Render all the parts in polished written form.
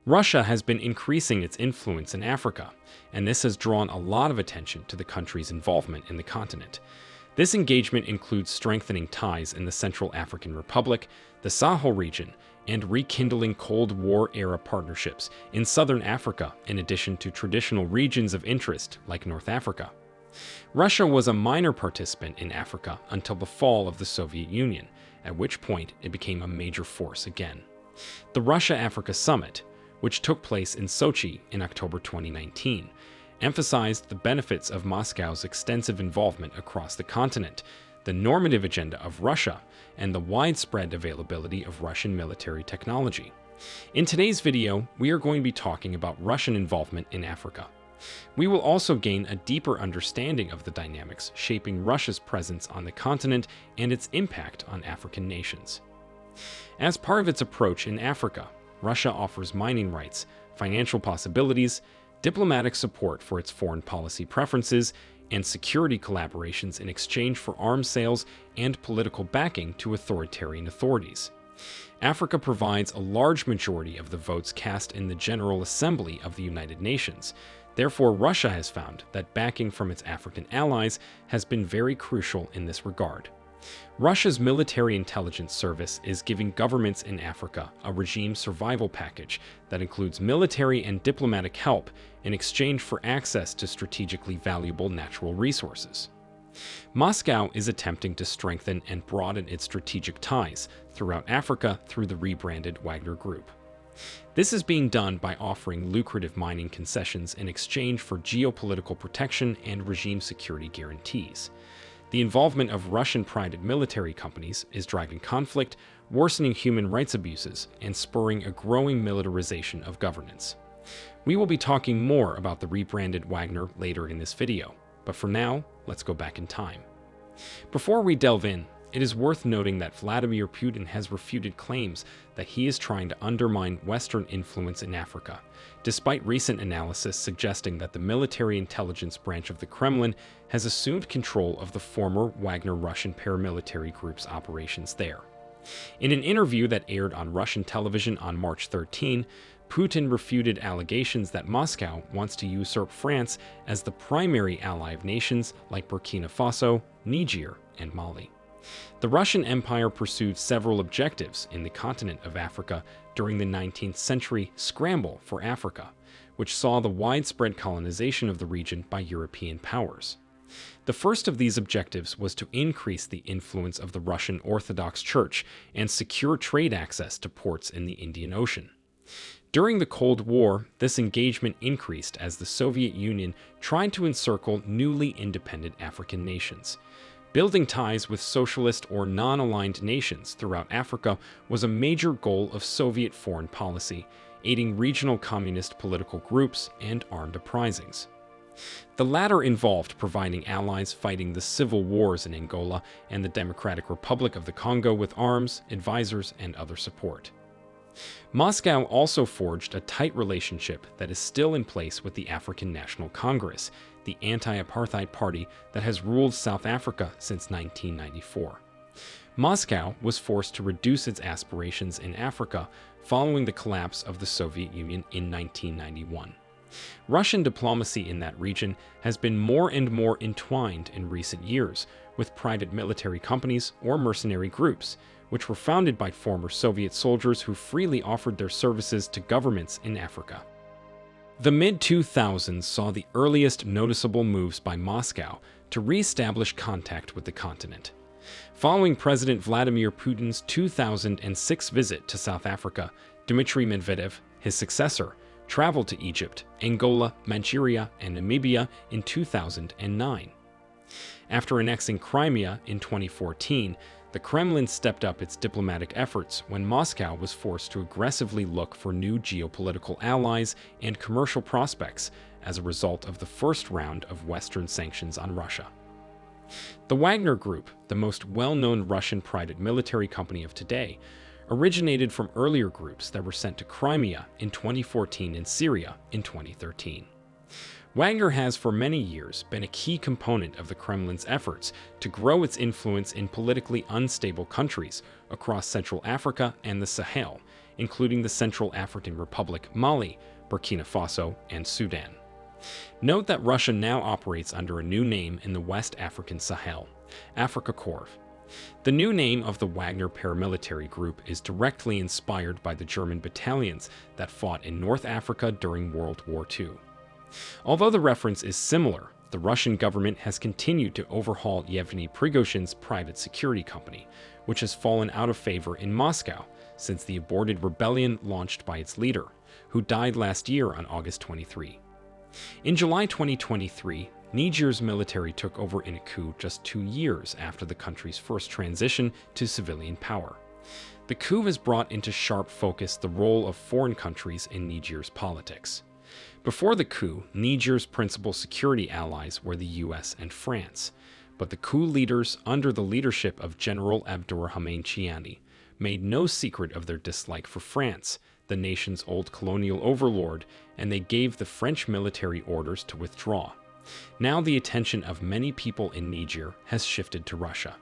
Russia has been increasing its influence in Africa, and this has drawn a lot of attention to the country's involvement in the continent. This engagement includes strengthening ties in the Central African Republic, the Sahel region, and rekindling Cold War-era partnerships in southern Africa, in addition to traditional regions of interest like North Africa. Russia was a minor participant in Africa until the fall of the Soviet Union, at which point it became a major force again. The Russia-Africa Summit, which took place in Sochi in October 2019, emphasized the benefits of Moscow's extensive involvement across the continent, the normative agenda of Russia, and the widespread availability of Russian military technology. In today's video, we are going to be talking about Russian involvement in Africa. We will also gain a deeper understanding of the dynamics shaping Russia's presence on the continent and its impact on African nations. As part of its approach in Africa, Russia offers mining rights, financial possibilities, diplomatic support for its foreign policy preferences, and security collaborations in exchange for arms sales and political backing to authoritarian authorities. Africa provides a large majority of the votes cast in the General Assembly of the United Nations. Therefore, Russia has found that backing from its African allies has been very crucial in this regard. Russia's military intelligence service is giving governments in Africa a regime survival package that includes military and diplomatic help in exchange for access to strategically valuable natural resources. Moscow is attempting to strengthen and broaden its strategic ties throughout Africa through the rebranded Wagner Group. This is being done by offering lucrative mining concessions in exchange for geopolitical protection and regime security guarantees. The involvement of Russian private military companies is driving conflict, worsening human rights abuses, and spurring a growing militarization of governance. We will be talking more about the rebranded Wagner later in this video, but for now, let's go back in time. Before we delve in, it is worth noting that Vladimir Putin has refuted claims that he is trying to undermine Western influence in Africa, despite recent analysis suggesting that the military intelligence branch of the Kremlin has assumed control of the former Wagner Russian paramilitary group's operations there. In an interview that aired on Russian television on March 13, Putin refuted allegations that Moscow wants to usurp France as the primary ally of nations like Burkina Faso, Niger, and Mali. The Russian Empire pursued several objectives in the continent of Africa during the 19th century scramble for Africa, which saw the widespread colonization of the region by European powers. The first of these objectives was to increase the influence of the Russian Orthodox Church and secure trade access to ports in the Indian Ocean. During the Cold War, this engagement increased as the Soviet Union tried to encircle newly independent African nations. Building ties with socialist or non-aligned nations throughout Africa was a major goal of Soviet foreign policy, aiding regional communist political groups and armed uprisings. The latter involved providing allies fighting the civil wars in Angola and the Democratic Republic of the Congo with arms, advisors, and other support. Moscow also forged a tight relationship that is still in place with the African National Congress, the anti-apartheid party that has ruled South Africa since 1994. Moscow was forced to reduce its aspirations in Africa following the collapse of the Soviet Union in 1991. Russian diplomacy in that region has been more and more entwined in recent years with private military companies or mercenary groups, which were founded by former Soviet soldiers who freely offered their services to governments in Africa. The mid-2000s saw the earliest noticeable moves by Moscow to re-establish contact with the continent. Following President Vladimir Putin's 2006 visit to South Africa, Dmitry Medvedev, his successor, traveled to Egypt, Angola, Nigeria, and Namibia in 2009. After annexing Crimea in 2014, the Kremlin stepped up its diplomatic efforts when Moscow was forced to aggressively look for new geopolitical allies and commercial prospects as a result of the first round of Western sanctions on Russia. The Wagner Group, the most well-known Russian private military company of today, originated from earlier groups that were sent to Crimea in 2014 and Syria in 2013. Wagner has for many years been a key component of the Kremlin's efforts to grow its influence in politically unstable countries across Central Africa and the Sahel, including the Central African Republic, Mali, Burkina Faso, and Sudan. Note that Russia now operates under a new name in the West African Sahel, Afrika Korps. The new name of the Wagner paramilitary group is directly inspired by the German battalions that fought in North Africa during World War II. Although the reference is similar, the Russian government has continued to overhaul Yevgeny Prigozhin's private security company, which has fallen out of favor in Moscow since the aborted rebellion launched by its leader, who died last year on August 23. In July 2023, Niger's military took over in a coup just 2 years after the country's first transition to civilian power. The coup has brought into sharp focus the role of foreign countries in Niger's politics. Before the coup, Niger's principal security allies were the US and France, but the coup leaders, under the leadership of General Abdourahmane Chiani, made no secret of their dislike for France, the nation's old colonial overlord, and they gave the French military orders to withdraw. Now the attention of many people in Niger has shifted to Russia.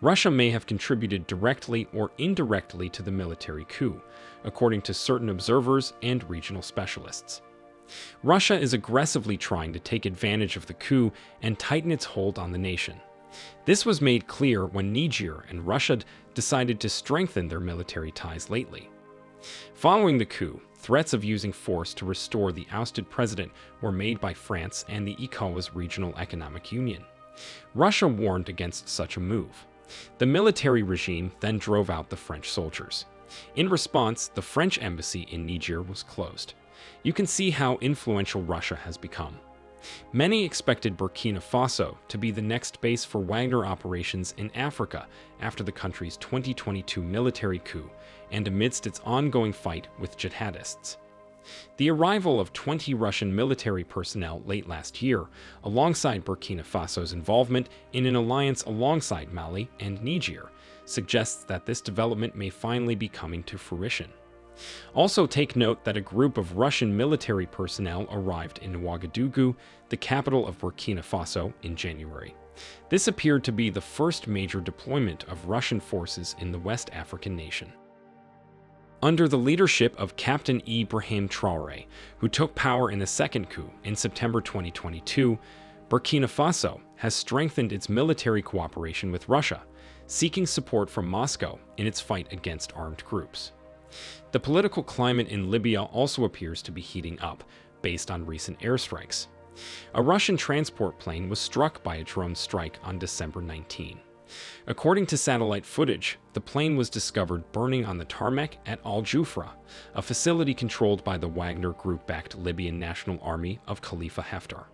Russia may have contributed directly or indirectly to the military coup, according to certain observers and regional specialists. Russia is aggressively trying to take advantage of the coup and tighten its hold on the nation. This was made clear when Niger and Russia decided to strengthen their military ties lately. Following the coup, threats of using force to restore the ousted president were made by France and the ECOWAS Regional Economic Union. Russia warned against such a move. The military regime then drove out the French soldiers. In response, the French embassy in Niger was closed. You can see how influential Russia has become. Many expected Burkina Faso to be the next base for Wagner operations in Africa after the country's 2022 military coup and amidst its ongoing fight with jihadists. The arrival of 20 Russian military personnel late last year, alongside Burkina Faso's involvement in an alliance alongside Mali and Niger, suggests that this development may finally be coming to fruition. Also take note that a group of Russian military personnel arrived in Ouagadougou, the capital of Burkina Faso, in January. This appeared to be the first major deployment of Russian forces in the West African nation. Under the leadership of Captain Ibrahim Traoré, who took power in a second coup in September 2022, Burkina Faso has strengthened its military cooperation with Russia, seeking support from Moscow in its fight against armed groups. The political climate in Libya also appears to be heating up, based on recent airstrikes. A Russian transport plane was struck by a drone strike on December 19. According to satellite footage, the plane was discovered burning on the tarmac at Al Jufra, a facility controlled by the Wagner Group-backed Libyan National Army of Khalifa Haftar.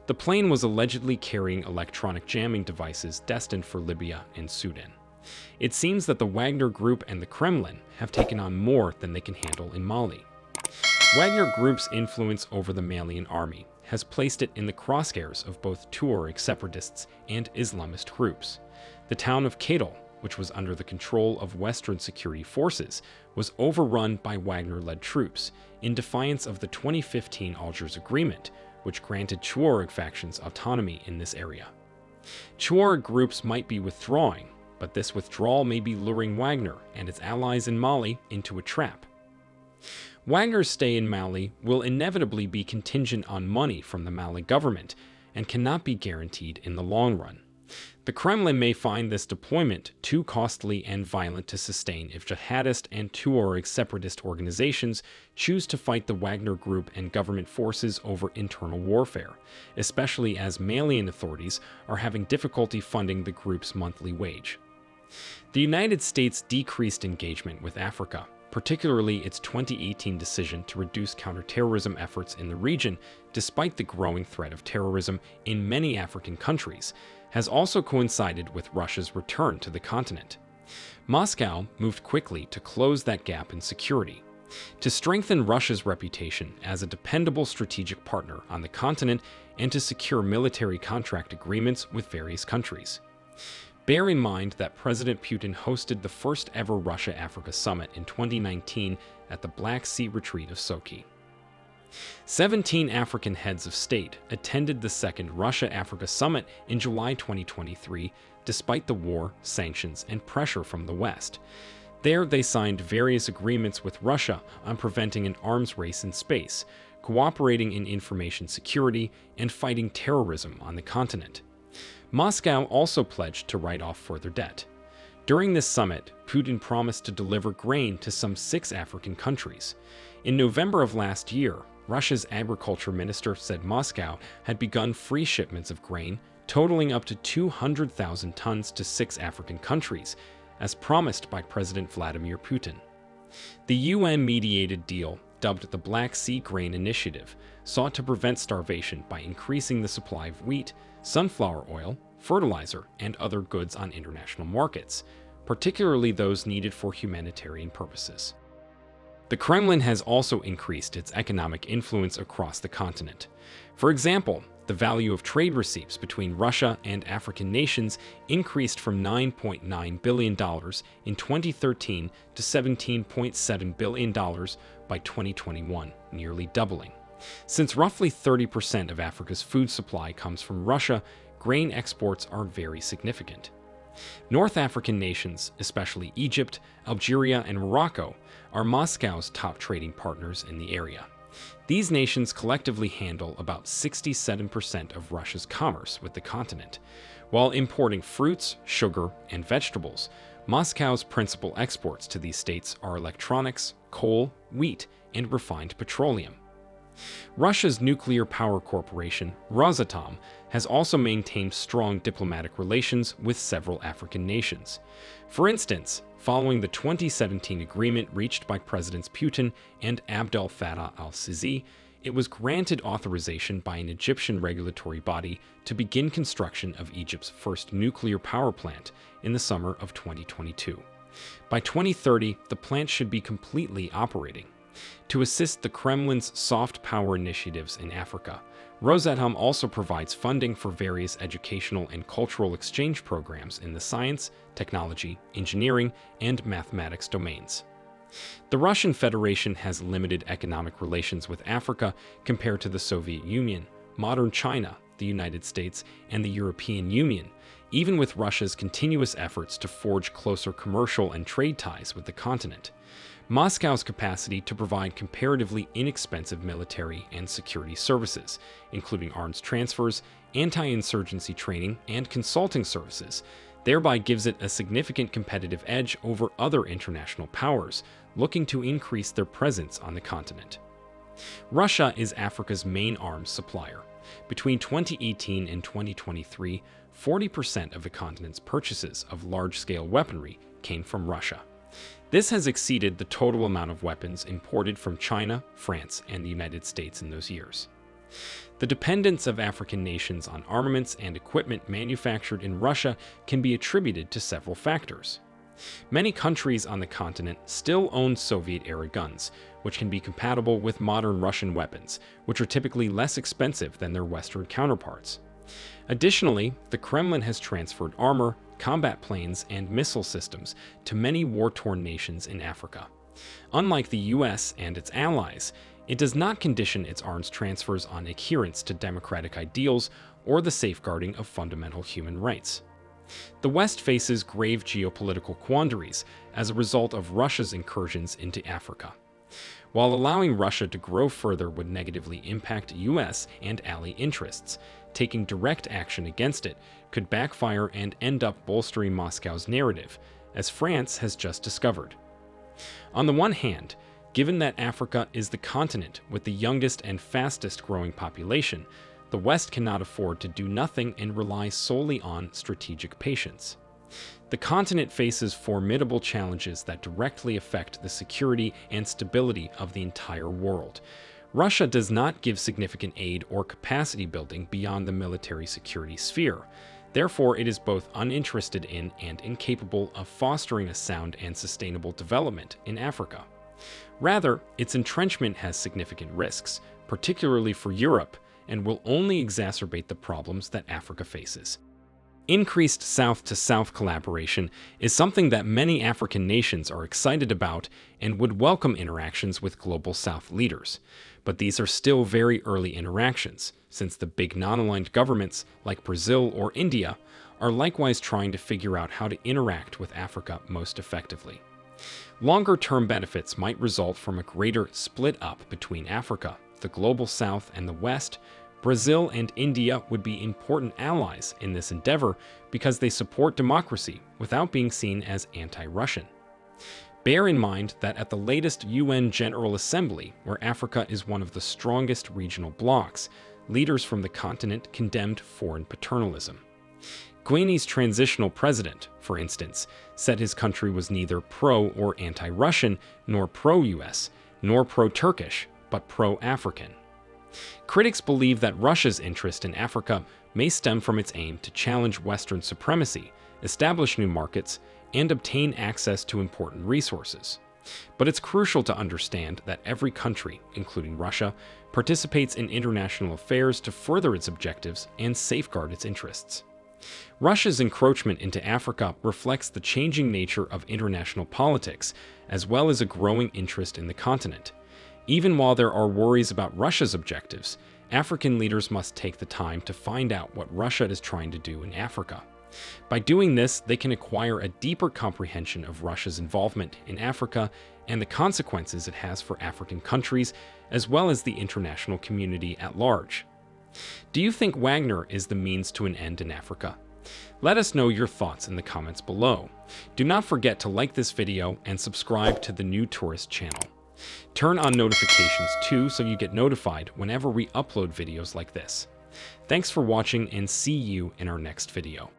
The plane was allegedly carrying electronic jamming devices destined for Libya and Sudan. It seems that the Wagner Group and the Kremlin have taken on more than they can handle in Mali. Wagner Group's influence over the Malian army has placed it in the crosshairs of both Tuareg separatists and Islamist groups. The town of Kidal, which was under the control of Western security forces, was overrun by Wagner-led troops in defiance of the 2015 Algiers Agreement, which granted Tuareg factions autonomy in this area. Tuareg groups might be withdrawing, but this withdrawal may be luring Wagner and its allies in Mali into a trap. Wagner's stay in Mali will inevitably be contingent on money from the Mali government and cannot be guaranteed in the long run. The Kremlin may find this deployment too costly and violent to sustain if jihadist and Tuareg separatist organizations choose to fight the Wagner Group and government forces over internal warfare, especially as Malian authorities are having difficulty funding the group's monthly wage. The United States' decreased engagement with Africa, particularly its 2018 decision to reduce counterterrorism efforts in the region despite the growing threat of terrorism in many African countries, has also coincided with Russia's return to the continent. Moscow moved quickly to close that gap in security, to strengthen Russia's reputation as a dependable strategic partner on the continent and to secure military contract agreements with various countries. Bear in mind that President Putin hosted the first ever Russia-Africa summit in 2019 at the Black Sea retreat of Sochi. 17 African heads of state attended the second Russia-Africa summit in July 2023, despite the war, sanctions, and pressure from the West. There, they signed various agreements with Russia on preventing an arms race in space, cooperating in information security, and fighting terrorism on the continent. Moscow also pledged to write off further debt. During this summit, Putin promised to deliver grain to some 6 African countries. In November of last year, Russia's agriculture minister said Moscow had begun free shipments of grain, totaling up to 200,000 tons to 6 African countries, as promised by President Vladimir Putin. The UN-mediated deal, dubbed the Black Sea Grain Initiative, sought to prevent starvation by increasing the supply of wheat, sunflower oil, fertilizer, and other goods on international markets, particularly those needed for humanitarian purposes. The Kremlin has also increased its economic influence across the continent. For example, the value of trade receipts between Russia and African nations increased from $9.9 billion in 2013 to $17.7 billion by 2021, nearly doubling. Since roughly 30% of Africa's food supply comes from Russia, grain exports are very significant. North African nations, especially Egypt, Algeria, and Morocco, are Moscow's top trading partners in the area. These nations collectively handle about 67% of Russia's commerce with the continent. While importing fruits, sugar, and vegetables, Moscow's principal exports to these states are electronics, coal, wheat, and refined petroleum. Russia's nuclear power corporation, Rosatom, has also maintained strong diplomatic relations with several African nations. For instance, following the 2017 agreement reached by Presidents Putin and Abdel Fattah al-Sisi, it was granted authorization by an Egyptian regulatory body to begin construction of Egypt's first nuclear power plant in the summer of 2022. By 2030, the plant should be completely operating. To assist the Kremlin's soft power initiatives in Africa, Rosatom also provides funding for various educational and cultural exchange programs in the science, technology, engineering, and mathematics domains. The Russian Federation has limited economic relations with Africa compared to the Soviet Union, modern China, the United States, and the European Union, even with Russia's continuous efforts to forge closer commercial and trade ties with the continent. Moscow's capacity to provide comparatively inexpensive military and security services, including arms transfers, anti-insurgency training, and consulting services, thereby gives it a significant competitive edge over other international powers looking to increase their presence on the continent. Russia is Africa's main arms supplier. Between 2018 and 2023, 40% of the continent's purchases of large-scale weaponry came from Russia. This has exceeded the total amount of weapons imported from China, France, and the United States in those years. The dependence of African nations on armaments and equipment manufactured in Russia can be attributed to several factors. Many countries on the continent still own Soviet-era guns, which can be compatible with modern Russian weapons, which are typically less expensive than their Western counterparts. Additionally, the Kremlin has transferred armor, combat planes, and missile systems to many war-torn nations in Africa. Unlike the US and its allies, it does not condition its arms transfers on adherence to democratic ideals or the safeguarding of fundamental human rights. The West faces grave geopolitical quandaries as a result of Russia's incursions into Africa. While allowing Russia to grow further would negatively impact US and ally interests, taking direct action against it could backfire and end up bolstering Moscow's narrative, as France has just discovered. On the one hand, given that Africa is the continent with the youngest and fastest growing population, the West cannot afford to do nothing and rely solely on strategic patience. The continent faces formidable challenges that directly affect the security and stability of the entire world. Russia does not give significant aid or capacity building beyond the military security sphere. Therefore, it is both uninterested in and incapable of fostering a sound and sustainable development in Africa. Rather, its entrenchment has significant risks, particularly for Europe, and will only exacerbate the problems that Africa faces. Increased South-to-South collaboration is something that many African nations are excited about and would welcome interactions with Global South leaders. But these are still very early interactions, since the big non-aligned governments, like Brazil or India, are likewise trying to figure out how to interact with Africa most effectively. Longer-term benefits might result from a greater split up between Africa, the global south, and the West. Brazil and India would be important allies in this endeavor because they support democracy without being seen as anti-Russian. Bear in mind that at the latest UN General Assembly, where Africa is one of the strongest regional blocs, leaders from the continent condemned foreign paternalism. Guinea's transitional president, for instance, said his country was neither pro or anti-Russian, nor pro-US, nor pro-Turkish, but pro-African. Critics believe that Russia's interest in Africa may stem from its aim to challenge Western supremacy, establish new markets, and obtain access to important resources. But it's crucial to understand that every country, including Russia, participates in international affairs to further its objectives and safeguard its interests. Russia's encroachment into Africa reflects the changing nature of international politics, as well as a growing interest in the continent. Even while there are worries about Russia's objectives, African leaders must take the time to find out what Russia is trying to do in Africa. By doing this, they can acquire a deeper comprehension of Russia's involvement in Africa and the consequences it has for African countries, as well as the international community at large. Do you think Wagner is the means to an end in Africa? Let us know your thoughts in the comments below. Do not forget to like this video and subscribe to the New Tourist channel. Turn on notifications too so you get notified whenever we upload videos like this. Thanks for watching and see you in our next video.